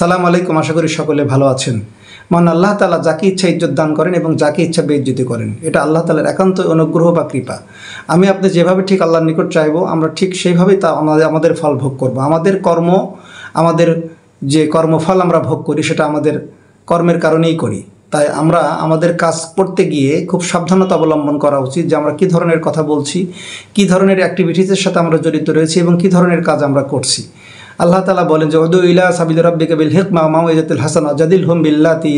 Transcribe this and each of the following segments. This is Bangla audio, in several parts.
আসসালামু আলাইকুম। আশা করি সকলে ভালো আছেন। মান আল্লাহ তাআলা যাকে ইচ্ছা ইজ্জত দান করেন এবং যাকে ইচ্ছা বেইজ্জতি করেন। এটা আল্লাহ তাআলার একান্ত অনুগ্রহ বা কৃপা। আমি আপনি যেভাবে ঠিক আল্লাহর নিকট চাইবো, আমরা ঠিক সেইভাবেই তা আমাদের ফল ভোগ করব। আমাদের কর্ম, আমাদের যে কর্মফল আমরা ভোগ করি সেটা আমাদের কর্মের কারণেই করি। তাই আমরা আমাদের কাজ করতে গিয়ে খুব সাবধানতা অবলম্বন করা উচিত যে আমরা কী ধরনের কথা বলছি, কী ধরনের অ্যাক্টিভিটিসের সাথে আমরা জড়িত রয়েছি এবং কী ধরনের কাজ আমরা করছি। আল্লাহ তাআলা বলেন যে উদু ইলা সাবিলি রাব্বিকা বিল হিকমা ওয়া মাউইজাতিল হাসানা জাদিলহুম বিল্লাতি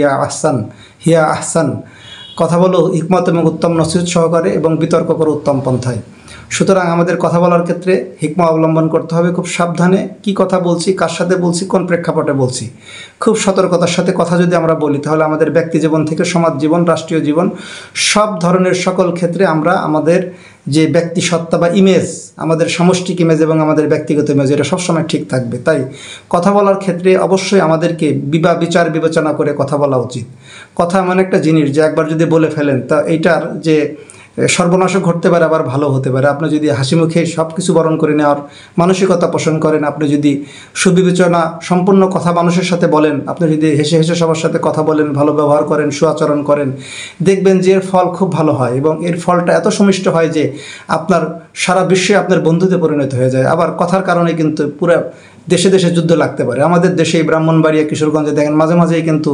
হিয়া আহসান। কথা বলো হিকমত এবং উত্তম নসিহত সহকারে এবং বিতর্ক করো উত্তম পন্থায়। সুতরাং আমাদের কথা বলার ক্ষেত্রে হিকমা অবলম্বন করতে হবে, খুব সাবধানে কি কথা বলছি, কার সাথে বলছি, কোন প্রেক্ষাপটে বলছি। খুব সতর্কতার সাথে কথা যদি আমরা বলি তাহলে আমাদের ব্যক্তি জীবন থেকে সমাজ জীবন, রাষ্ট্রীয় জীবন, সব ধরনের সকল ক্ষেত্রে আমরা আমাদের যে ব্যক্তি সত্তা বা ইমেজ, আমাদের সামষ্টিক ইমেজ এবং আমাদের ব্যক্তিগত ইমেজ, এটা সবসময় ঠিক থাকবে। তাই কথা বলার ক্ষেত্রে অবশ্যই আমাদেরকে বিচার বিবেচনা করে কথা বলা উচিত। কথা এমন একটা জিনিস যে একবার যদি বলে ফেলেন তা এইটার যে সর্বনাশও ঘটতে পারে, আবার ভালো হতে পারে। আপনি যদি হাসি মুখে সব কিছু বরণ করে নেওয়ার মানসিকতা পোষণ করেন, আপনি যদি সুবিবেচনা সম্পূর্ণ কথা মানুষের সাথে বলেন, আপনি যদি হেসে হেসে সবার সাথে কথা বলেন, ভালো ব্যবহার করেন, সুআচরণ করেন, দেখবেন যে এর ফল খুব ভালো হয় এবং এর ফলটা এত সুমিষ্ট হয় যে আপনার সারা বিশ্বে আপনার বন্ধুতে পরিণত হয়ে যায়। আবার কথার কারণে কিন্তু পুরো দেশে দেশে যুদ্ধ লাগতে পারে। আমাদের দেশে ব্রাহ্মণবাড়িয়া, কিশোরগঞ্জে দেখেন মাঝে মাঝেই কিন্তু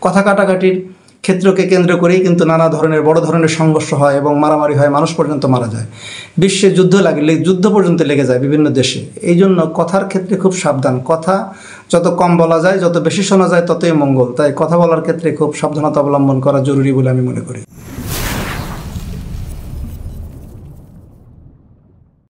কথা কাটাকাটির ক্ষেত্রকে কেন্দ্র করেই কিন্তু নানা ধরনের বড় ধরনের সংঘর্ষ হয় এবং মারামারি হয়, মানুষ পর্যন্ত মারা যায়। বিশ্বে যুদ্ধ লাগলে যুদ্ধ পর্যন্ত লেগে যায় বিভিন্ন দেশে। এই জন্য কথার ক্ষেত্রে খুব সাবধান। কথা যত কম বলা যায়, যত বেশি শোনা যায় ততই মঙ্গল। তাই কথা বলার ক্ষেত্রে খুব সাবধানতা অবলম্বন করা জরুরি বলে আমি মনে করি।